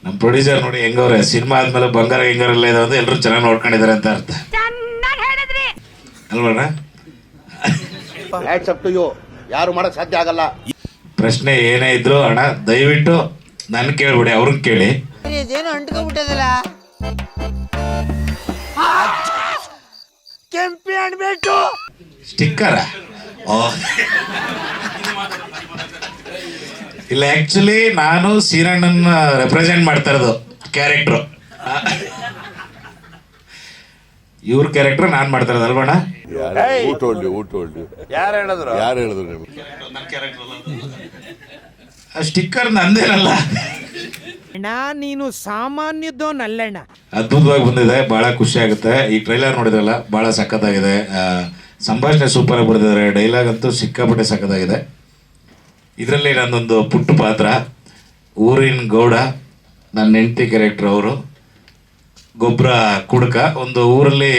ನಮ್ಮ ಪ್ರೊಡ್ಯೂಸರ್ ನೋಡಿ ಹೆಂಗವ್ರೆ, ಸಿನಿಮಾ ಆದ್ಮೇಲೆ ಬಂಗಾರ ಹೆಂಗಾರಲ್ಲ ಇದೆ ಅಂತ ಎಲ್ಲರೂ ಚೆನ್ನಾಗಿ ನೋಡ್ಕೊಂಡಿದ್ದಾರೆ ಅಂತ ಅರ್ಥ ಅಲ್ವಣ್ಣ? ಯಾರು ಮಾಡಕ್ ಸಾಧ್ಯ ಆಗಲ್ಲ. ಪ್ರಶ್ನೆ ಏನೇ ಇದ್ರು ಅಣ್ಣ ದಯವಿಟ್ಟು ನನ್ ಕೇಳ್ಬಿಡಿ, ಅವ್ರನ್ನ ಕೇಳಿ. ಇದೇನು ಅಂಟ್ಕೊಂಡ್ಬಿಟ್ಟದಲ್ಲ, ಕೆಂಪಿ ಅನ್ಬಿಟ್ಟು ಸ್ಟಿಕ್ಕರ ಇಲ್ಲ, ಆಕ್ಚುಲಿ ನಾನು ಸೀರಣ್ಣನ ರೆಪ್ರೆಸೆಂಟ್ ಮಾಡ್ತಾ ಇರೋದು ಕ್ಯಾರೆಕ್ಟ್ರು. ಇವ್ರ ಕ್ಯಾರೆಕ್ಟರ್ ನಾನ್ ಮಾಡ್ತಾ ಇರೋದು ಅಲ್ವಣ್ಣ? ಯಾರು ಹೇಳಿದ್ರು ಸ್ಟಿಕ್ಕರ್ ನಂದೇನಲ್ಲ. ನೀನು ಸಾಮಾನ್ಯದೋನಲ್ಲಣ್ಣ. ಅದ್ಭುತವಾಗಿ ಬಂದಿದೆ, ಬಹಳ ಖುಷಿ ಆಗುತ್ತೆ. ಈ ಟ್ರೈಲರ್ ನೋಡಿದ್ರಲ್ಲ, ಬಹಳ ಸಖತ್ತಾಗಿದೆ. ಸಂಭಾಷಣೆ ಸೂಪರ್ ಆಗಿ ಬರೆದಿದ್ದಾರೆ, ಡೈಲಾಗ್ ಅಂತೂ ಸಿಕ್ಕಾಪಟ್ಟೆ ಸಖತ್ತಾಗಿದೆ. ಇದರಲ್ಲಿ ನನ್ನೊಂದು ಪುಟ್ಟ ಪಾತ್ರ, ಊರಿನ ಗೌಡ, ನನ್ನ ಹೆಂಡತಿ ಕ್ಯಾರೆಕ್ಟರ್. ಅವರು ಗೊಬ್ಬರ ಕುಡ್ಕ. ಒಂದು ಊರಲ್ಲಿ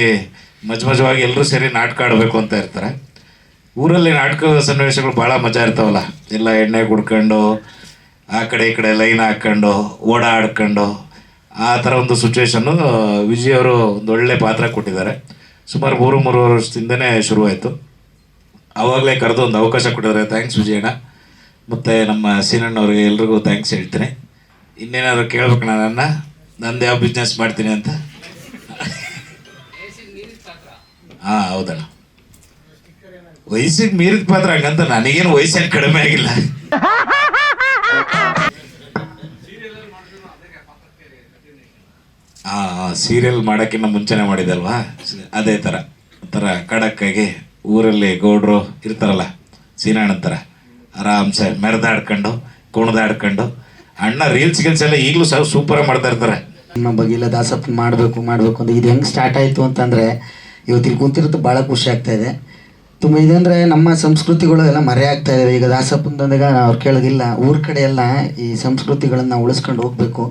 ಮಜವಾಗಿ ಎಲ್ಲರೂ ಸೇರಿ ನಾಟಕ ಆಡಬೇಕು ಅಂತ ಇರ್ತಾರೆ. ಊರಲ್ಲಿ ನಾಟಕ ಸನ್ನಿವೇಶಗಳು ಭಾಳ ಮಜಾ ಇರ್ತಾವಲ್ಲ, ಎಲ್ಲ ಎಣ್ಣೆ ಕುಡ್ಕೊಂಡು ಆ ಕಡೆ ಈ ಕಡೆ ಲೈನ್ ಹಾಕ್ಕೊಂಡು ಓಡಾಡ್ಕೊಂಡು ಆ ಥರ ಒಂದು ಸಿಚುವೇಶನ್ನು ವಿಜಯ್ ಅವರು ಒಂದು ಒಳ್ಳೆ ಪಾತ್ರ ಕೊಟ್ಟಿದ್ದಾರೆ. ಸುಮಾರು 3 ವರ್ಷದಿಂದನೇ ಶುರುವಾಯಿತು. ಆವಾಗಲೇ ಕರೆದು ಒಂದು ಅವಕಾಶ ಕೊಟ್ಟಿದ್ದಾರೆ. ಥ್ಯಾಂಕ್ಸ್ ವಿಜಯಣ್ಣ. ಮತ್ತು ನಮ್ಮ ಸೀನಣ್ಣವ್ರಿಗೆ ಎಲ್ರಿಗೂ ಥ್ಯಾಂಕ್ಸ್ ಹೇಳ್ತೀನಿ. ಇನ್ನೇನಾದ್ರು ಕೇಳ್ಬೇಕು ನನ್ನ ನಂದು ಯಾವ ಬಿಸ್ನೆಸ್ ಮಾಡ್ತೀನಿ ಅಂತ? ಹಾಂ ಹೌದಣ್ಣ, ವಯಸ್ಸಿಗೆ ಮೀರಿದ ಪಾತ್ರ ಹಂಗಂತ ನನಗೇನು ವಯಸ್ಸೇನು ಕಡಿಮೆ ಆಗಿಲ್ಲ. ಸೀರಿಯಲ್ ಮಾಡೋಕ್ಕಿಂತ ಮುಂಚೆನೇ ಮಾಡಿದಲ್ವಾ, ಅದೇ ಥರ ಖಡಕ್ಕಾಗಿ ಊರಲ್ಲಿ ಗೌಡ್ರು ಇರ್ತಾರಲ್ಲ, ಸೀನಣ್ಣ ಥರ ಆರಾಮ್ಸೆ ಮೆರೆದಾಡ್ಕೊಂಡು ಕುಣ್ದಾಡ್ಕೊಂಡು. ಅಣ್ಣ ರೀಲ್ಸ್ ಎಲ್ಲ ಈಗಲೂ ಸೂಪರಾಗಿ ಮಾಡ್ತಾ ಇರ್ತಾರೆ. ನಮ್ಮ ಬಗ್ಗೆ ಇಲ್ಲ ದಾಸಪ್ಪನ ಮಾಡಬೇಕು ಅಂತ ಇದು ಹೆಂಗೆ ಸ್ಟಾರ್ಟ್ ಆಯಿತು ಅಂತಂದರೆ, ಇವತ್ತಿಲ್ಲಿ ಕುಂತಿರೋದು ಭಾಳ ಖುಷಿ ಆಗ್ತಾ ಇದೆ. ತುಂಬ ಇದಂದರೆ ನಮ್ಮ ಸಂಸ್ಕೃತಿಗಳು ಎಲ್ಲ ಮರೆ ಆಗ್ತಾ ಇದ್ದಾವೆ. ಈಗ ದಾಸಪ್ಪಂದಾಗ ಅವ್ರು ಕೇಳೋದಿಲ್ಲ, ಊರ ಕಡೆ ಎಲ್ಲ ಈ ಸಂಸ್ಕೃತಿಗಳನ್ನು ಉಳಿಸ್ಕೊಂಡು ಹೋಗಬೇಕು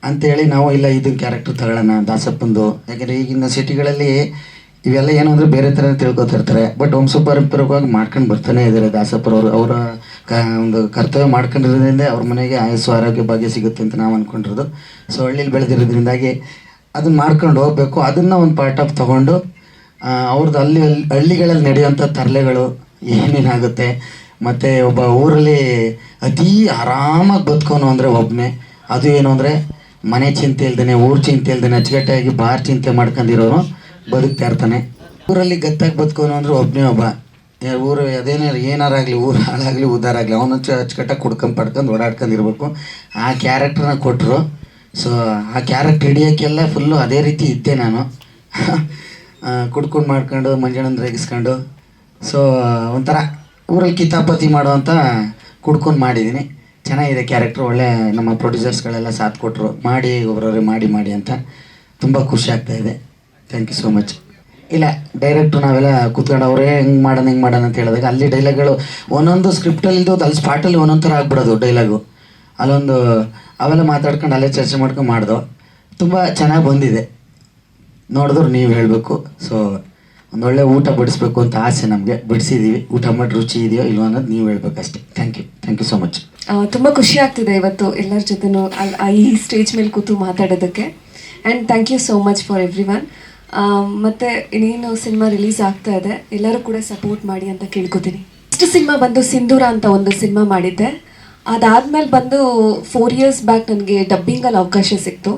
ಅಂಥೇಳಿ ನಾವು ಇಲ್ಲ ಇದನ್ನ ಕ್ಯಾರೆಕ್ಟರ್ ತಗೊಳ್ಳೋಣ ದಾಸಪ್ಪಂದು. ಯಾಕೆಂದರೆ ಈಗಿನ ಸಿಟಿಗಳಲ್ಲಿ ಇವೆಲ್ಲ ಏನು ಅಂದರೆ ಬೇರೆ ಥರ ತಿಳ್ಕೊತಿರ್ತಾರೆ. ಬಟ್ ವಂಶಪಾರಂಪರ್ಯವಾಗಿ ಮಾಡ್ಕೊಂಡು ಬರ್ತಾನೆ ಇದ್ದಾರೆ ದಾಸಪ್ಪರವರು. ಅವರ ಒಂದು ಕರ್ತವ್ಯ ಮಾಡ್ಕೊಂಡಿರೋದ್ರಿಂದ ಅವ್ರ ಮನೆಗೆ ಆಯಸ್ಸು ಆರೋಗ್ಯ ಭಾಗ್ಯ ಸಿಗುತ್ತೆ ಅಂತ ನಾವು ಅಂದ್ಕೊಂಡಿರೋದು. ಸೊ ಹಳ್ಳಿಲಿ ಬೆಳೆದಿರೋದ್ರಿಂದಾಗಿ ಅದನ್ನು ಮಾಡ್ಕೊಂಡು ಹೋಗಬೇಕು. ಅದನ್ನು ಒಂದು ಪಾರ್ಟ್ ಆಫ್ ತೊಗೊಂಡು ಅವ್ರದ್ದು ಹಳ್ಳಿಗಳಲ್ಲಿ ನಡೆಯುವಂಥ ತರಲೆಗಳು ಏನೇನಾಗುತ್ತೆ, ಮತ್ತು ಒಬ್ಬ ಊರಲ್ಲಿ ಅತೀ ಆರಾಮಾಗಿ ಬದುಕೋನು ಅಂದರೆ ಒಬ್ಬನೇ. ಅದು ಏನು ಅಂದರೆ ಮನೆ ಚಿಂತೆ ಇಲ್ದೇ, ಊರು ಚಿಂತೆ ಇಲ್ದೇ, ಅಚ್ಚುಕಟ್ಟಾಗಿ ಬಾರ್ ಚಿಂತೆ ಮಾಡ್ಕೊಂಡಿರೋನು ಬದುಕ್ತಾ ಇರ್ತಾನೆ. ಊರಲ್ಲಿ ಗತ್ತಾಗಿ ಬದುಕೋನು ಅಂದರೆ ಒಬ್ಬನೇ ಒಬ್ಬ. ಊರು ಏನಾರಾಗಲಿ, ಊರು ಹಾಳಾಗಲಿ ಉದ್ಧಾರ ಆಗಲಿ, ಅವನು ಅಚ್ಚುಕಟ್ಟಾಗಿ ಕುಡ್ಕೊಂಡು ಓಡಾಡ್ಕೊಂಡಿರ್ಬೇಕು. ಆ ಕ್ಯಾರೆಕ್ಟ್ರನ್ನ ಕೊಟ್ಟರು. ಸೊ ಆ ಕ್ಯಾರೆಕ್ಟರ್ ಹಿಡಿಯೋಕ್ಕೆಲ್ಲ ಫುಲ್ಲು ಅದೇ ರೀತಿ ಇದ್ದೆ ನಾನು. ಕುಡ್ಕೊಂಡು ಮಾಡ್ಕೊಂಡು ಮಂಜಣ್ಣನ ರೇಗಿಸ್ಕೊಂಡು, ಸೊ ಒಂಥರ ಊರಲ್ಲಿ ಕಿತಾಪತಿ ಮಾಡುವಂಥ ಕುಡ್ಕೊಂಡು ಮಾಡಿದ್ದೀನಿ. ಚೆನ್ನಾಗಿದೆ ಕ್ಯಾರೆಕ್ಟ್ರು. ಒಳ್ಳೆ ನಮ್ಮ ಪ್ರೊಡ್ಯೂಸರ್ಸ್ಗಳೆಲ್ಲ ಸಾಥ್ ಕೊಟ್ಟರು, ಮಾಡಿ ಒಬ್ಬರವ್ರೆ ಮಾಡಿ ಅಂತ. ತುಂಬ ಖುಷಿ ಆಗ್ತಾಯಿದೆ. Thank you so much. ಇಲ್ಲ ಡೈರೆಕ್ಟ್ರು ನಾವೆಲ್ಲ ಕೂತ್ಕೊಂಡು ಅವರೇ ಹೆಂಗೆ ಮಾಡೋಣ ಅಂತ ಹೇಳಿದಾಗ, ಅಲ್ಲಿ ಡೈಲಾಗ್ಗಳು ಒಂದೊಂದು ಸ್ಕ್ರಿಪ್ಟಲ್ಲಿ ಇದ್ದು ಅಲ್ಲಿ ಸ್ಪಾಟಲ್ಲಿ ಒಂದೊಂದು ಥರ ಆಗ್ಬಿಡೋದು ಡೈಲಾಗು. ಅಲ್ಲೊಂದು ಅವೆಲ್ಲ ಮಾತಾಡ್ಕೊಂಡು ಅಲ್ಲೇ ಚರ್ಚೆ ಮಾಡ್ಕೊಂಡು ಮಾಡ್ದೋ. ತುಂಬ ಚೆನ್ನಾಗಿ ಬಂದಿದೆ. ನೋಡಿದ್ರು ನೀವು ಹೇಳಬೇಕು. ಸೊ ಒಂದೊಳ್ಳೆ ಊಟ ಬಡಿಸ್ಬೇಕು ಅಂತ ಆಸೆ ನಮಗೆ. ಬಡಿಸಿದ್ದೀವಿ, ಊಟ ಮಾಡಿ ರುಚಿ ಇದೆಯೋ ಇಲ್ವೋ ಅನ್ನೋದು ನೀವು ಹೇಳ್ಬೇಕಷ್ಟೇ. Thank you so much. ತುಂಬ ಖುಷಿ ಆಗ್ತಿದೆ ಇವತ್ತು ಎಲ್ಲರ ಜೊತೆನೂ ಈ ಸ್ಟೇಜ್ ಮೇಲೆ ಕೂತು ಮಾತಾಡೋದಕ್ಕೆ. And thank you so much for everyone. ಮತ್ತು ಇನ್ನೇನು ಸಿನಿಮಾ ರಿಲೀಸ್ ಆಗ್ತಾ ಇದೆ, ಎಲ್ಲರೂ ಕೂಡ ಸಪೋರ್ಟ್ ಮಾಡಿ ಅಂತ ಕೇಳ್ಕೊತೀನಿ. ನೆಕ್ಸ್ಟ್ ಸಿನಿಮಾ ಬಂದು ಸಿಂಧೂರ ಅಂತ ಒಂದು ಸಿನಿಮಾ ಮಾಡಿದ್ದೆ. ಅದಾದಮೇಲೆ ಬಂದು 4 years ಬ್ಯಾಕ್ ನನಗೆ ಡಬ್ಬಿಂಗಲ್ಲಿ ಅವಕಾಶ ಸಿಕ್ತು.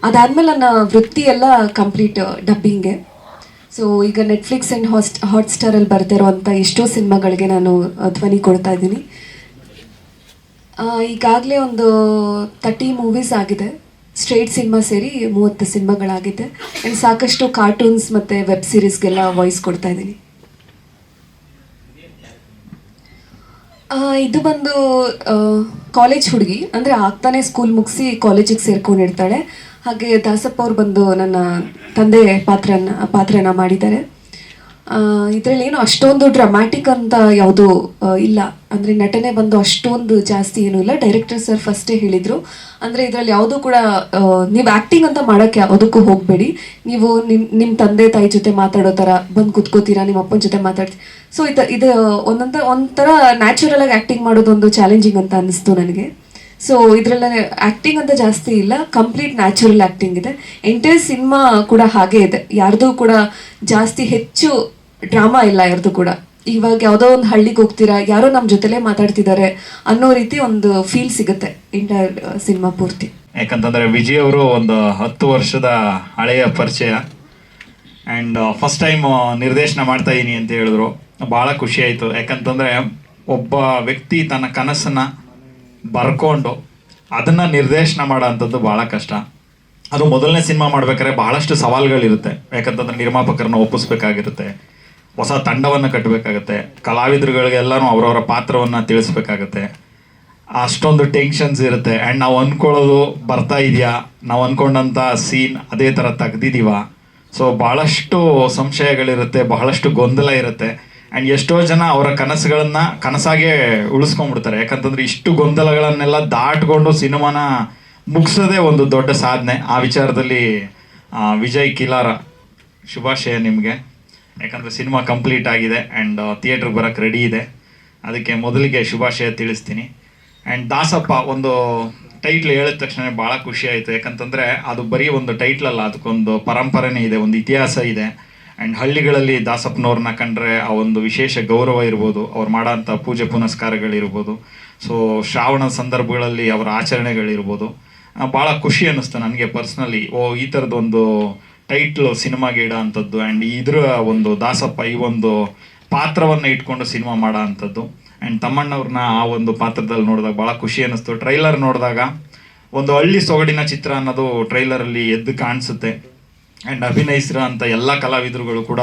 ಅದಾದಮೇಲೆ ನನ್ನ ವೃತ್ತಿ ಎಲ್ಲ ಕಂಪ್ಲೀಟ್ ಡಬ್ಬಿಂಗೆ. ಸೊ ಈಗ ನೆಟ್ಫ್ಲಿಕ್ಸ್ ಆ್ಯಂಡ್ ಹಾಟ್ಸ್ಟಾರಲ್ಲಿ ಬರ್ತಿರೋವಂಥ ಎಷ್ಟೋ ಸಿನಿಮಾಗಳಿಗೆ ನಾನು ಧ್ವನಿ ಕೊಡ್ತಾ ಇದ್ದೀನಿ. ಈಗಾಗಲೇ ಒಂದು 30 ಮೂವೀಸ್ ಆಗಿದೆ. ಸ್ಟ್ರೇಟ್ ಸಿನಿಮಾ ಸೇರಿ 30 ಸಿನಿಮಾಗಳಾಗಿದೆ. ಆ್ಯಂಡ್ ಸಾಕಷ್ಟು ಕಾರ್ಟೂನ್ಸ್ ಮತ್ತು ವೆಬ್ ಸೀರೀಸ್ಗೆಲ್ಲ ವಾಯ್ಸ್ ಕೊಡ್ತಾ ಇದ್ದೀನಿ. ಇದು ಬಂದು ಕಾಲೇಜ್ ಹುಡುಗಿ, ಅಂದರೆ ಆಗ್ತಾನೆ ಸ್ಕೂಲ್ ಮುಗಿಸಿ ಕಾಲೇಜಿಗೆ ಸೇರ್ಕೊಂಡಿರ್ತಾಳೆ. ಹಾಗೆ ದಾಸಪ್ಪ ಅವ್ರು ಬಂದು ನನ್ನ ತಂದೆ ಪಾತ್ರನ ಮಾಡಿದ್ದಾರೆ. ಇದರಲ್ಲಿ ಏನು ಅಷ್ಟೊಂದು ಡ್ರಾಮ್ಯಾಟಿಕ್ ಅಂತ ಯಾವುದೂ ಇಲ್ಲ. ಅಂದರೆ ನಟನೆ ಬಂದು ಅಷ್ಟೊಂದು ಜಾಸ್ತಿ ಏನೂ ಇಲ್ಲ. ಡೈರೆಕ್ಟರ್ ಸರ್ ಫಸ್ಟೇ ಹೇಳಿದರು, ಅಂದರೆ ಇದರಲ್ಲಿ ಯಾವುದೂ ಕೂಡ ನೀವು ಆ್ಯಕ್ಟಿಂಗ್ ಅಂತ ಮಾಡೋಕ್ಕೆ ಯಾವುದಕ್ಕೂ ಹೋಗಬೇಡಿ. ನೀವು ನಿಮ್ಮ ತಂದೆ ತಾಯಿ ಜೊತೆ ಮಾತಾಡೋ ಥರ ಬಂದು ಕೂತ್ಕೋತೀರಾ, ನಿಮ್ಮ ಅಪ್ಪನ ಜೊತೆ ಮಾತಾಡ್ತೀವಿ. ಸೊ ಇದು ಒಂಥರ ನ್ಯಾಚುರಲಾಗಿ ಆ್ಯಕ್ಟಿಂಗ್ ಮಾಡೋದೊಂದು ಚಾಲೆಂಜಿಂಗ್ ಅಂತ ಅನ್ನಿಸ್ತು ನನಗೆ. ಸೊ ಇದರಲ್ಲ ಆ್ಯಕ್ಟಿಂಗ್ ಅಂತ ಜಾಸ್ತಿ ಇಲ್ಲ, ಕಂಪ್ಲೀಟ್ ನ್ಯಾಚುರಲ್ ಆ್ಯಕ್ಟಿಂಗ್ ಇದೆ. ಎಂಟೈರ್ ಸಿನಿಮಾ ಕೂಡ ಹಾಗೆ ಇದೆ, ಯಾರ್ದು ಕೂಡ ಜಾಸ್ತಿ ಹೆಚ್ಚು ಡ್ರಾಮಾ ಇಲ್ಲ ಯಾರ್ದು ಕೂಡ. ಇವಾಗ ಯಾವುದೋ ಒಂದು ಹಳ್ಳಿಗೆ ಹೋಗ್ತೀರಾ, ಯಾರೋ ನಮ್ಮ ಜೊತೆಲೇ ಮಾತಾಡ್ತಿದ್ದಾರೆ ಅನ್ನೋ ರೀತಿ ಒಂದು ಫೀಲ್ ಸಿಗುತ್ತೆ ಎಂಟೈರ್ ಸಿನಿಮಾ ಪೂರ್ತಿ. ಯಾಕಂತಂದರೆ ವಿಜಯ್ ಅವರು ಒಂದು 10 ವರ್ಷದ ಹಳೆಯ ಪರಿಚಯ ಆ್ಯಂಡ್ ಫಸ್ಟ್ ಟೈಮ್ ನಿರ್ದೇಶನ ಮಾಡ್ತಾ ಇದ್ದೀನಿ ಅಂತ ಹೇಳಿದ್ರು. ಭಾಳ ಖುಷಿ ಆಯಿತು. ಯಾಕಂತಂದರೆ ಒಬ್ಬ ವ್ಯಕ್ತಿ ತನ್ನ ಕನಸನ್ನು ಬರ್ಕೊಂಡು ಅದನ್ನು ನಿರ್ದೇಶನ ಮಾಡೋ ಅಂಥದ್ದು ಭಾಳ ಕಷ್ಟ. ಅದು ಮೊದಲನೇ ಸಿನಿಮಾ ಮಾಡ್ಬೇಕಾದ್ರೆ ಭಾಳಷ್ಟು ಸವಾಲುಗಳಿರುತ್ತೆ. ಯಾಕಂತಂದರೆ ನಿರ್ಮಾಪಕರನ್ನ ಒಪ್ಪಿಸ್ಬೇಕಾಗಿರುತ್ತೆ, ಹೊಸ ತಂಡವನ್ನು ಕಟ್ಟಬೇಕಾಗತ್ತೆ, ಕಲಾವಿದರುಗಳಿಗೆಲ್ಲನೂ ಅವರವರ ಪಾತ್ರವನ್ನು ತಿಳಿಸ್ಬೇಕಾಗತ್ತೆ, ಅಷ್ಟೊಂದು ಟೆನ್ಷನ್ಸ್ ಇರುತ್ತೆ. ಆ್ಯಂಡ್ ನಾವು ಅಂದ್ಕೊಳ್ಳೋದು ಬರ್ತಾ ಇದೆಯಾ, ನಾವು ಅಂದ್ಕೊಂಡಂಥ ಸೀನ್ ಅದೇ ಥರ ತೆಗ್ದಿದ್ದೀವ. ಸೊ ಭಾಳಷ್ಟು ಸಂಶಯಗಳಿರುತ್ತೆ, ಬಹಳಷ್ಟು ಗೊಂದಲ ಇರುತ್ತೆ. ಆ್ಯಂಡ್ ಎಷ್ಟೋ ಜನ ಅವರ ಕನಸುಗಳನ್ನು ಕನಸಾಗೆ ಉಳಿಸ್ಕೊಂಡ್ಬಿಡ್ತಾರೆ. ಯಾಕಂತಂದ್ರೆ ಇಷ್ಟು ಗೊಂದಲಗಳನ್ನೆಲ್ಲ ದಾಟ್ಕೊಂಡು ಸಿನಿಮಾನ ಮುಗಿಸೋದೇ ಒಂದು ದೊಡ್ಡ ಸಾಧನೆ. ಆ ವಿಚಾರದಲ್ಲಿ ವಿಜಯ್ ಕಿಲಾರ ಶುಭಾಶಯ ನಿಮಗೆ. ಯಾಕಂದರೆ ಸಿನಿಮಾ ಕಂಪ್ಲೀಟ್ ಆಗಿದೆ ಆ್ಯಂಡ್ ಥಿಯೇಟ್ರಿಗೆ ಬರೋಕ್ಕೆ ರೆಡಿ ಇದೆ. ಅದಕ್ಕೆ ಮೊದಲಿಗೆ ಶುಭಾಶಯ ತಿಳಿಸ್ತೀನಿ. ಆ್ಯಂಡ್ ದಾಸಪ್ಪ ಒಂದು ಟೈಟ್ಲ್ ಹೇಳಿದ ತಕ್ಷಣ ಭಾಳ ಖುಷಿ ಆಯಿತು. ಯಾಕಂತಂದರೆ ಅದು ಬರೀ ಒಂದು ಟೈಟ್ಲ್ ಅಲ್ಲ, ಅದಕ್ಕೊಂದು ಪರಂಪರೆನೇ ಇದೆ, ಒಂದು ಇತಿಹಾಸ ಇದೆ. ಆ್ಯಂಡ್ ಹಳ್ಳಿಗಳಲ್ಲಿ ದಾಸಪ್ಪನವ್ರನ್ನ ಕಂಡ್ರೆ ಆ ಒಂದು ವಿಶೇಷ ಗೌರವ ಇರ್ಬೋದು, ಅವ್ರು ಮಾಡೋಂಥ ಪೂಜೆ ಪುನಸ್ಕಾರಗಳಿರ್ಬೋದು, ಸೊ ಶ್ರಾವಣ ಸಂದರ್ಭಗಳಲ್ಲಿ ಅವರ ಆಚರಣೆಗಳಿರ್ಬೋದು. ಭಾಳ ಖುಷಿ ಅನ್ನಿಸ್ತು ನನಗೆ ಪರ್ಸ್ನಲಿ. ಈ ಥರದೊಂದು ಟೈಟ್ಲು ಸಿನಿಮಾಗೆ ಇಡೋ ಅಂಥದ್ದು ಆ್ಯಂಡ್ ಇದರ ಒಂದು ದಾಸಪ್ಪ ಈ ಒಂದು ಪಾತ್ರವನ್ನು ಇಟ್ಕೊಂಡು ಸಿನಿಮಾ ಮಾಡೋ ಅಂಥದ್ದು. ಆ್ಯಂಡ್ ತಮ್ಮಣ್ಣವ್ರನ್ನ ಆ ಒಂದು ಪಾತ್ರದಲ್ಲಿ ನೋಡಿದಾಗ ಭಾಳ ಖುಷಿ ಅನ್ನಿಸ್ತು. ಟ್ರೈಲರ್ ನೋಡಿದಾಗ ಒಂದು ಹಳ್ಳಿ ಸೊಗಡಿನ ಚಿತ್ರ ಅನ್ನೋದು ಟ್ರೈಲರಲ್ಲಿ ಎದ್ದು ಕಾಣಿಸುತ್ತೆ. ಆ್ಯಂಡ್ ಅಭಿನಯಿಸಿರೋ ಅಂಥ ಎಲ್ಲ ಕಲಾವಿದರುಗಳು ಕೂಡ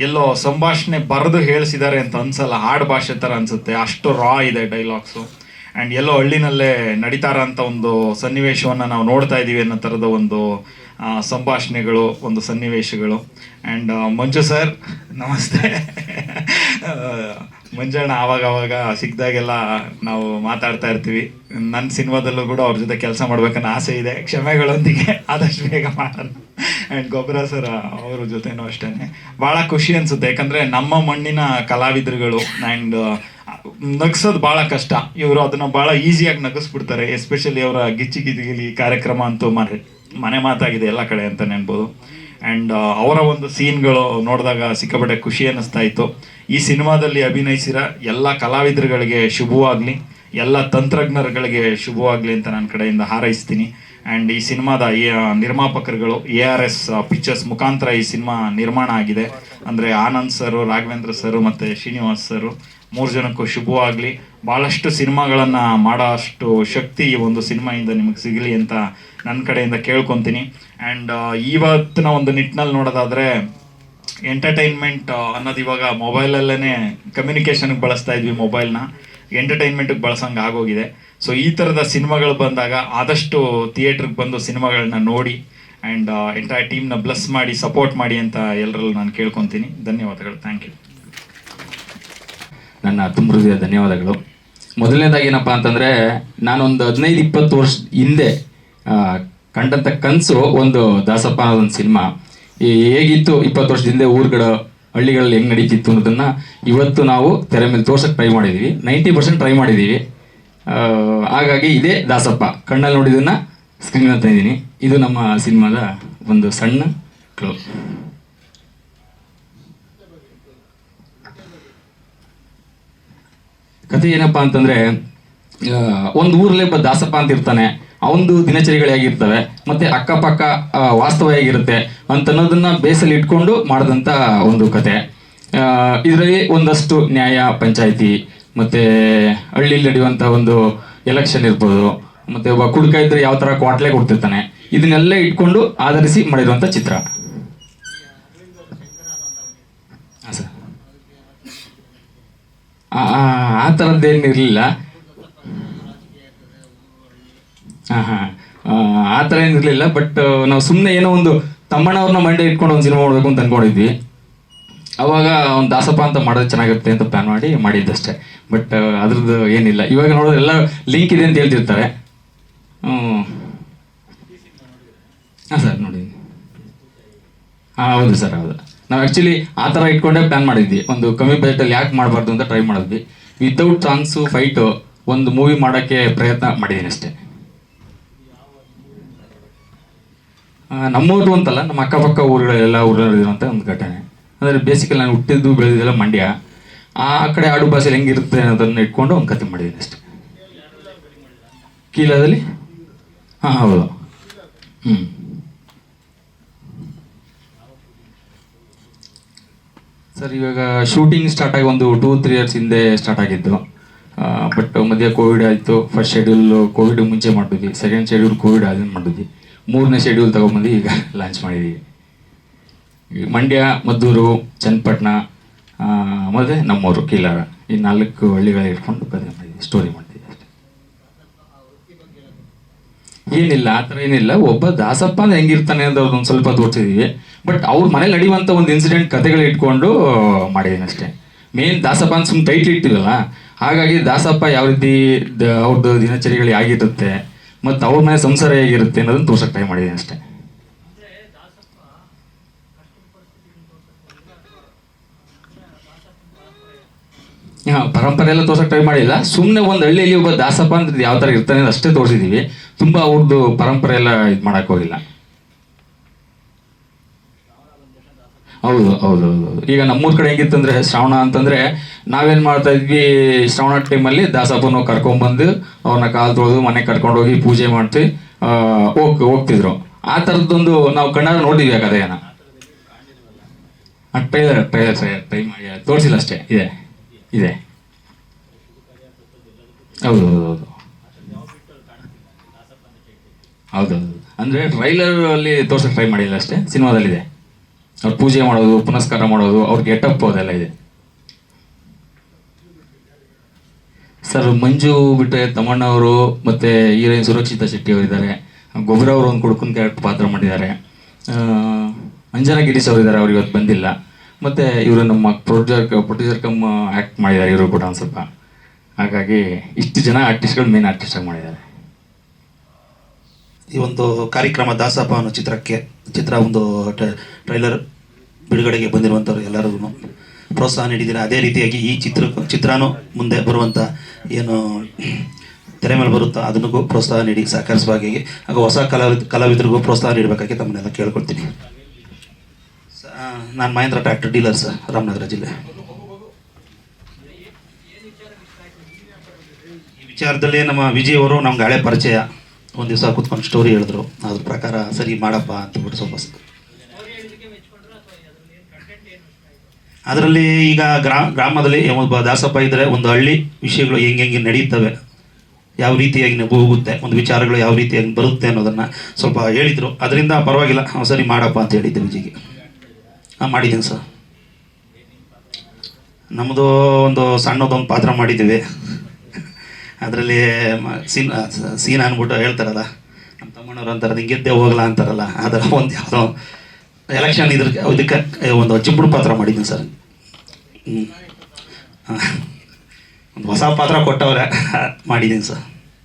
ಎಲ್ಲೋ ಸಂಭಾಷಣೆ ಬರೆದು ಹೇಳಿಸಿದ್ದಾರೆ ಅಂತ ಅನ್ಸಲ್ಲ, ಹಾಡು ಭಾಷೆ ಥರ ಅನಿಸುತ್ತೆ. ಅಷ್ಟು ರಾ ಇದೆ ಡೈಲಾಗ್ಸು. ಆ್ಯಂಡ್ ಎಲ್ಲೋ ಹಳ್ಳಿನಲ್ಲೇ ನಡೀತಾ ಇರೋಂಥ ಒಂದು ಸನ್ನಿವೇಶವನ್ನು ನಾವು ನೋಡ್ತಾ ಇದ್ದೀವಿ ಅನ್ನೋ ಥರದ ಒಂದು ಸಂಭಾಷಣೆಗಳು, ಒಂದು ಸನ್ನಿವೇಶಗಳು. ಆ್ಯಂಡ್ ಮಂಜು ಸರ್ ನಮಸ್ತೆ. ಮಂಜಣ್ಣ ಆವಾಗ ಸಿಕ್ಕಿದಾಗೆಲ್ಲ ನಾವು ಮಾತಾಡ್ತಾ ಇರ್ತೀವಿ. ನನ್ನ ಸಿನಿಮಾದಲ್ಲೂ ಕೂಡ ಅವ್ರ ಜೊತೆ ಕೆಲಸ ಮಾಡ್ಬೇಕನ್ನೋ ಆಸೆ ಇದೆ, ಕ್ಷಮೆಗಳೊಂದಿಗೆ ಆದಷ್ಟು ಬೇಗ ಮಾಡೋಣ. ಆ್ಯಂಡ್ ಗೊಬ್ಬರ ಸರ್ ಅವ್ರ ಜೊತೆನೂ ಅಷ್ಟೇ ಭಾಳ ಖುಷಿ ಅನಿಸುತ್ತೆ. ಯಾಕಂದರೆ ನಮ್ಮ ಮಣ್ಣಿನ ಕಲಾವಿದರುಗಳು ಆ್ಯಂಡ್ ನಗಿಸೋದು ಭಾಳ ಕಷ್ಟ, ಇವರು ಅದನ್ನು ಭಾಳ ಈಸಿಯಾಗಿ ನಗಿಸ್ಬಿಡ್ತಾರೆ. ಎಸ್ಪೆಷಲಿ ಅವರ ಗಿಚ್ಚಿ ಗಿಲಿ ಕಾರ್ಯಕ್ರಮ ಅಂತೂ ಮನೆ ಮಾತಾಗಿದೆ ಎಲ್ಲ ಕಡೆ ಅಂತ ನೆನ್ಬೋದು. ಆ್ಯಂಡ್ ಅವರ ಒಂದು ಸೀನ್ಗಳು ನೋಡಿದಾಗ ಸಿಕ್ಕಾಪಟ್ಟೆ ಖುಷಿ ಅನ್ನಿಸ್ತಾ ಇತ್ತು. ಈ ಸಿನಿಮಾದಲ್ಲಿ ಅಭಿನಯಿಸಿರೋ ಎಲ್ಲ ಕಲಾವಿದರುಗಳಿಗೆ ಶುಭವಾಗಲಿ, ಎಲ್ಲ ತಂತ್ರಜ್ಞರುಗಳಿಗೆ ಶುಭವಾಗಲಿ ಅಂತ ನನ್ನ ಕಡೆಯಿಂದ ಹಾರೈಸ್ತೀನಿ. ಆ್ಯಂಡ್ ಈ ಸಿನಿಮಾದ ನಿರ್ಮಾಪಕರುಗಳು ARS ಪಿಕ್ಚರ್ಸ್ ಮುಖಾಂತರ ಈ ಸಿನಿಮಾ ನಿರ್ಮಾಣ ಆಗಿದೆ. ಅಂದರೆ ಆನಂದ್ ಸರು, ರಾಘವೇಂದ್ರ ಸರು ಮತ್ತು ಶ್ರೀನಿವಾಸ್ ಸರು 3 ಜನಕ್ಕೂ ಶುಭವಾಗಲಿ. ಭಾಳಷ್ಟು ಸಿನಿಮಾಗಳನ್ನು ಮಾಡೋ ಅಷ್ಟು ಶಕ್ತಿ ಈ ಒಂದು ಸಿನಿಮಾಯಿಂದ ನಿಮಗೆ ಸಿಗಲಿ ಅಂತ ನನ್ನ ಕಡೆಯಿಂದ ಕೇಳ್ಕೊತೀನಿ. ಆ್ಯಂಡ್ ಇವತ್ತಿನ ಒಂದು ನಿಟ್ಟಿನಲ್ಲಿ ನೋಡೋದಾದರೆ ಎಂಟರ್ಟೈನ್ಮೆಂಟ್ ಅನ್ನೋದು ಇವಾಗ ಮೊಬೈಲಲ್ಲೇ ಕಮ್ಯುನಿಕೇಷನ್ಗೆ ಬಳಸ್ತಾ ಇದ್ವಿ, ಮೊಬೈಲ್ನ ಎಂಟರ್ಟೈನ್ಮೆಂಟ್ಗೆ ಬಳಸಂಗೆ ಆಗೋಗಿದೆ. ಸೊ ಈ ಥರದ ಸಿನಿಮಾಗಳು ಬಂದಾಗ ಆದಷ್ಟು ಥಿಯೇಟ್ರಿಗೆ ಬಂದು ಸಿನಿಮಾಗಳನ್ನ ನೋಡಿ ಆ್ಯಂಡ್ ಎಂಟೈರ್ ಟೀಮ್ನ ಬ್ಲೆಸ್ ಮಾಡಿ ಸಪೋರ್ಟ್ ಮಾಡಿ ಅಂತ ಎಲ್ಲರಲ್ಲೂ ನಾನು ಕೇಳ್ಕೊತೀನಿ. ಧನ್ಯವಾದಗಳು. Thank you. ನನ್ನ ತುಂಬ ಹೃದಯ ಧನ್ಯವಾದಗಳು. ಮೊದಲನೇದಾಗಿ ಏನಪ್ಪ ಅಂತಂದರೆ, ನಾನೊಂದು 15-20 ವರ್ಷ ಹಿಂದೆ ಕಂಡಂಥ ಕನಸು ಒಂದು ದಾಸಪ್ಪ ಅನ್ನೋದೊಂದು ಸಿನಿಮಾ. ಹೇಗಿತ್ತು 20 ವರ್ಷದಿಂದ ಊರುಗಳ ಹಳ್ಳಿಗಳಲ್ಲಿ ಹೆಂಗೆ ನಡೀತಿತ್ತು ಅನ್ನೋದನ್ನು ಇವತ್ತು ನಾವು ತೆರೆ ಮೇಲೆ ತೋರ್ಸೋಕ್ಕೆ ಟ್ರೈ ಮಾಡಿದ್ದೀವಿ. 90% ಟ್ರೈ ಮಾಡಿದ್ದೀವಿ. ಹಾಗಾಗಿ ಇದೇ ದಾಸಪ್ಪ, ಕಣ್ಣಲ್ಲಿ ನೋಡಿದ್ದನ್ನು ಸ್ಕ್ರೀನ್ ಅಂತ ಇದ್ದೀನಿ. ಇದು ನಮ್ಮ ಸಿನಿಮಾದ ಒಂದು ಸಣ್ಣ ಕ್ಲೂ. ಕಥೆ ಏನಪ್ಪ ಅಂತಂದರೆ, ಒಂದು ಊರಲ್ಲೇ ಒಬ್ಬ ದಾಸಪ್ಪ ಅಂತ ಇರ್ತಾನೆ. ಅವನದು ದಿನಚರಿಗಳು ಹೇಗಿರ್ತವೆ ಮತ್ತು ಅಕ್ಕಪಕ್ಕ ವಾಸ್ತವ ಹೇಗಿರುತ್ತೆ ಅಂತ ಅನ್ನೋದನ್ನು ಬೇಸಲ್ಲಿ ಇಟ್ಕೊಂಡು ಮಾಡಿದಂಥ ಒಂದು ಕತೆ. ಇದರಲ್ಲಿ ಒಂದಷ್ಟು ನ್ಯಾಯ, ಪಂಚಾಯಿತಿ ಮತ್ತು ಹಳ್ಳಿಲಿ ನಡೆಯುವಂಥ ಒಂದು ಎಲೆಕ್ಷನ್ ಇರ್ಬೋದು, ಮತ್ತು ಒಬ್ಬ ಕುಡುಕ ಇದ್ದರೆ ಯಾವ ಥರ ಕ್ವಾಟ್ಲೆ ಕೊಡ್ತಿರ್ತಾನೆ, ಇದನ್ನೆಲ್ಲ ಇಟ್ಕೊಂಡು ಆಧರಿಸಿ ಮಾಡಿರುವಂಥ ಚಿತ್ರ. ಹಾಂ ಸರ್, ಆ ಥರದ್ದೇನು ಇರಲಿಲ್ಲ. ಆ ಥರ ಏನಿರಲಿಲ್ಲ. ಬಟ್ ನಾವು ಸುಮ್ಮನೆ ಏನೋ ಒಂದು ತಮ್ಮಣ್ಣವ್ರನ್ನ ಮಂಡೆ ಇಟ್ಕೊಂಡು ಒಂದು ಸಿನಿಮಾ ಮಾಡಬೇಕು ಅಂತ ಅಂದ್ಕೊಂಡಿದ್ವಿ. ಅವಾಗ ಒಂದು ದಾಸಪ್ಪ ಅಂತ ಮಾಡೋದು ಚೆನ್ನಾಗಿರುತ್ತೆ ಅಂತ ಪ್ಲ್ಯಾನ್ ಮಾಡಿದ್ದಷ್ಟೇ. ಬಟ್ ಅದ್ರದ್ದು ಏನಿಲ್ಲ. ಇವಾಗ ನೋಡೋದು ಎಲ್ಲ ಲಿಂಕ್ ಇದೆ ಅಂತ ಹೇಳ್ತಿರ್ತಾರೆ. ಹಾಂ ಸರ್, ನೋಡಿ. ಹೌದು ಸರ್, ಹೌದು. ನಾವು ಆ್ಯಕ್ಚುಲಿ ಆ ಥರ ಇಟ್ಕೊಂಡೇ ಪ್ಲ್ಯಾನ್ ಮಾಡಿದ್ವಿ. ಒಂದು ಕಮ್ಮಿ ಬಜೆಟಲ್ಲಿ ಯಾಕೆ ಮಾಡಬಾರ್ದು ಅಂತ ಟ್ರೈ ಮಾಡಿದ್ವಿ. ವಿತೌಟ್ ಸಾಂಗ್ಸು, ಫೈಟು ಒಂದು ಮೂವಿ ಮಾಡೋಕ್ಕೆ ಪ್ರಯತ್ನ ಮಾಡಿದ್ದೀನಿ ಅಷ್ಟೇ. ನಮ್ಮೂರು ಅಂತಲ್ಲ, ನಮ್ಮ ಅಕ್ಕಪಕ್ಕ ಊರುಗಳೆಲ್ಲ ಊರಲ್ಲಿರುವಂಥ ಒಂದು ಘಟನೆ. ಅಂದರೆ ಬೇಸಿಕಲಿ ನಾನು ಹುಟ್ಟಿದ್ದು ಬೆಳೆದಿದ್ದೆಲ್ಲ ಮಂಡ್ಯ. ಆ ಕಡೆ ಆಡು ಭಾಷೆಯಲ್ಲಿ ಹೆಂಗಿರುತ್ತೆ ಅನ್ನೋದನ್ನು ಇಟ್ಕೊಂಡು ಒಂದು ಕತೆ ಮಾಡಿದ್ದೀನಿ ಅಷ್ಟೇ. ಕೀಲದಲ್ಲಿ ಹಾಂ ಹೌದು. ಸರ್ ಇವಾಗ ಶೂಟಿಂಗ್ ಸ್ಟಾರ್ಟ್ ಆಗಿ ಒಂದು 2-3 ಇಯರ್ಸ್ ಹಿಂದೆ ಸ್ಟಾರ್ಟ್ ಆಗಿದ್ದು. ಬಟ್ ಮಧ್ಯೆ ಕೋವಿಡ್ ಆಯಿತು. ಫಸ್ಟ್ ಶೆಡ್ಯೂಲ್ ಕೋವಿಡ್ ಮುಂಚೆ ಮಾಡಿದ್ವಿ, ಸೆಕೆಂಡ್ ಶೆಡ್ಯೂಲ್ ಕೋವಿಡ್ ಆದ್ಮೇಲೆ ಮಾಡಿದ್ವಿ, 3ನೇ ಶೆಡ್ಯೂಲ್ ತೊಗೊಂಬಂದು ಈಗ ಲಾಂಚ್ ಮಾಡಿದ್ದೀವಿ. ಮಂಡ್ಯ, ಮದ್ದೂರು, ಚನ್ನಪಟ್ಟಣ ಮತ್ತು ನಮ್ಮೂರು ಕೀಲಾರ, ಈ 4 ಹಳ್ಳಿಗಳು ಇಟ್ಕೊಂಡು ಕತೆ ಮಾಡಿದ್ವಿ, ಸ್ಟೋರಿ ಮಾಡ್ತೀವಿ ಅಷ್ಟೇ. ಏನಿಲ್ಲ, ಆ ಥರ ಏನಿಲ್ಲ. ಒಬ್ಬ ದಾಸಪ್ಪ ಅಂದ್ರೆ ಹೆಂಗಿರ್ತಾನೆ ಅನ್ನೋದು ಒಂದು ಸ್ವಲ್ಪ ತೋರಿಸಿದ್ದೀವಿ. ಬಟ್ ಅವ್ರ ಮನೇಲಿ ನಡೆಯುವಂಥ ಒಂದು ಇನ್ಸಿಡೆಂಟ್ ಕತೆಗಳು ಇಟ್ಕೊಂಡು ಮಾಡಿದ್ದೀನಿ ಅಷ್ಟೇ. ಮೇನ್ ದಾಸಪ್ಪ ಅಂತ ಸುಮ್ಮನೆ ಟೈಟ್ಲ್ ಇಟ್ಟಿವಲ್ಲ, ಹಾಗಾಗಿ ದಾಸಪ್ಪ ಯಾವ ರೀತಿ ಅವ್ರದ್ದು ದಿನಚರಿಗಳು ಹೇಗಿರುತ್ತೆ ಮತ್ತು ಅವ್ರ ಮನೆ ಸಂಸಾರ ಹೇಗಿರುತ್ತೆ ಅನ್ನೋದನ್ನು ತೋರ್ಸಕ್ಕೆ ಟ್ರೈ ಮಾಡಿದ್ದೀನಿ ಅಷ್ಟೇ. ಹಾಂ, ಪರಂಪರೆ ಎಲ್ಲ ತೋರ್ಸಕ್ಕೆ ಟ್ರೈ ಮಾಡಿಲ್ಲ. ಸುಮ್ಮನೆ ಒಂದು ಹಳ್ಳಿಯಲ್ಲಿ ಒಬ್ಬ ದಾಸಪ್ಪ ಅಂದ್ರೆ ಯಾವ ಥರ ಇರ್ತಾನೆ ಅಂತ ಅಷ್ಟೇ ತೋರಿಸಿದ್ದೀವಿ. ತುಂಬ ಅವ್ರದ್ದು ಪರಂಪರೆ ಎಲ್ಲ ಇದು ಮಾಡೋಕ್ಕೆ ಹೋಗಿಲ್ಲ. ಹೌದು ಹೌದು ಹೌದು. ಈಗ ನಮ್ಮೂರ ಕಡೆ ಹೆಂಗಿತ್ತಂದ್ರೆ, ಶ್ರಾವಣ ಅಂತಂದರೆ ನಾವೇನು ಮಾಡ್ತಾ ಇದ್ವಿ, ಶ್ರಾವಣ ಟೈಮಲ್ಲಿ ದಾಸಪ್ಪನ ಕರ್ಕೊಂಡ್ಬಂದು ಅವ್ರನ್ನ ಕಾಲು ತೊಳೆದು ಮನೆಗೆ ಕರ್ಕೊಂಡೋಗಿ ಪೂಜೆ ಮಾಡ್ತಿ ಹೋಗ್ತಿದ್ರು. ಆ ಥರದ್ದೊಂದು ನಾವು ಕಣ್ಣಾರ ನೋಡಿದ್ವಿ ಆ ಕಥೆಯನ್ನು. ಟ್ರೈಲರ್ ಟ್ರೈ ಮಾಡಿ ತೋರಿಸಿಲ್ಲ ಅಷ್ಟೇ. ಇದೆ ಇದೆ ಹೌದು ಹೌದು ಹೌದು ಹೌದೌದು. ಅಂದರೆ ಟ್ರೈಲರಲ್ಲಿ ತೋರ್ಸಕ್ಕೆ ಟ್ರೈ ಮಾಡಿಲ್ಲ ಅಷ್ಟೇ, ಸಿನಿಮಾದಲ್ಲಿದೆ. ಅವ್ರು ಪೂಜೆ ಮಾಡೋದು, ಪುನಸ್ಕಾರ ಮಾಡೋದು, ಅವ್ರ ಗೆಟಪ್ ಅದೆಲ್ಲ ಇದೆ. ಸರ್ ಮಂಜು ಬಿಟ್ಟರೆ ತಮ್ಮಣ್ಣ ಅವರು ಮತ್ತು ಹೀರೋಯಿನ್ ಸುರಕ್ಷಿತಾ ಶೆಟ್ಟಿ ಅವರಿದ್ದಾರೆ. ಗೊಬ್ಬರ ಅವರು ಒಂದು ಕುಡ್ಕನ್ ಕ್ಯಾರೆಕ್ಟರ್ ಪಾತ್ರ ಮಾಡಿದ್ದಾರೆ. ಅಂಜನಾ ಗಿರೀಶ್ ಅವರಿದ್ದಾರೆ, ಅವ್ರು ಇವತ್ತು ಬಂದಿಲ್ಲ. ಮತ್ತು ಇವರು ನಮ್ಮ ಪ್ರೊಡ್ಯೂಸರ್ ಕಮ್ ಆ್ಯಕ್ಟ್ ಮಾಡಿದ್ದಾರೆ ಇವರು ಕೂಡ ಒಂದು ಸ್ವಲ್ಪ. ಹಾಗಾಗಿ ಇಷ್ಟು ಜನ ಆರ್ಟಿಸ್ಟ್ಗಳು ಮೇನ್ ಆರ್ಟಿಸ್ಟಾಗಿ ಮಾಡಿದ್ದಾರೆ. ಈ ಒಂದು ಕಾರ್ಯಕ್ರಮ ದಾಸಪ್ಪ ಅನ್ನೋ ಚಿತ್ರ ಒಂದು ಟ್ರೈಲರ್ ಬಿಡುಗಡೆಗೆ ಬಂದಿರುವಂಥವ್ರು ಎಲ್ಲರಿಗೂ ಪ್ರೋತ್ಸಾಹ ನೀಡಿದ್ದೀರಾ. ಅದೇ ರೀತಿಯಾಗಿ ಈ ಚಿತ್ರನೂ ಮುಂದೆ ಬರುವಂಥ ಏನು ತೆರೆ ಮೇಲೆ ಬರುತ್ತೋ ಅದನ್ನೂ ಪ್ರೋತ್ಸಾಹ ನೀಡಿ ಸಹಕರಿಸುವಾಗಿ, ಹಾಗೂ ಹೊಸ ಕಲಾವಿದರಿಗೂ ಪ್ರೋತ್ಸಾಹ ನೀಡಬೇಕಾಗಿ ತಮ್ಮನ್ನೆಲ್ಲ ಕೇಳ್ಕೊಳ್ತೀನಿ. ನಾನು Mahindra tractor dealer sir, Ramanagara ಜಿಲ್ಲೆ. ಈ ವಿಚಾರದಲ್ಲಿ ನಮ್ಮ ವಿಜಯ್ ಅವರು ನಮ್ಗೆ ಹಳೆ ಪರಿಚಯ. ಒಂದು ದಿವಸ ಕೂತ್ಕೊಂಡು ಸ್ಟೋರಿ ಹೇಳಿದ್ರು, ಅದ್ರ ಪ್ರಕಾರ ಸರಿ ಮಾಡಪ್ಪ ಅಂತಬಿಟ್ಟು ಸ್ವಲ್ಪ ಅದರಲ್ಲಿ ಈಗ ಗ್ರಾಮದಲ್ಲಿ ಒಬ್ಬ ದಾಸಪ್ಪ ಇದ್ದರೆ ಒಂದು ಹಳ್ಳಿ ವಿಷಯಗಳು ಹೆಂಗೆ ನಡೀತವೆ, ಯಾವ ರೀತಿಯಾಗಿ ಹೋಗುತ್ತೆ, ಒಂದು ವಿಚಾರಗಳು ಯಾವ ರೀತಿಯಾಗಿ ಬರುತ್ತೆ ಅನ್ನೋದನ್ನು ಸ್ವಲ್ಪ ಹೇಳಿದರು. ಅದರಿಂದ ಪರವಾಗಿಲ್ಲ, ಸರಿ ಮಾಡಪ್ಪ ಅಂತ ಹೇಳಿದ್ದೆ ವಿಜಯ್ಗೆ. ಮಾಡಿದ್ದೀನಿ ಸರ್. ನಮ್ಮದು ಒಂದು ಸಣ್ಣದೊಂದು ಪಾತ್ರ ಮಾಡಿದ್ದೀವಿ. ಅದರಲ್ಲಿ ಸೀನ್ ಅಂದ್ಬಿಟ್ಟು ಹೇಳ್ತಾರಲ್ಲ, ನಮ್ಮ ತಮ್ಮಣ್ಣವ್ರು ಅಂತಾರೆ ಹಿಂಗೆದ್ದೇ ಹೋಗಲ್ಲ ಅಂತಾರಲ್ಲ, ಅದರ ಒಂದು ಯಾವುದೋ ಎಲೆಕ್ಷನ್ ಇದಕ್ಕೆ ಒಂದು ಚಿಂಪುಡು ಪಾತ್ರ ಮಾಡಿದ್ದೀನಿ ಸರ್. ಒಂದು ಹೊಸ ಪಾತ್ರ ಕೊಟ್ಟವ್ರೆ, ಮಾಡಿದ್ದೀನಿ ಸರ್.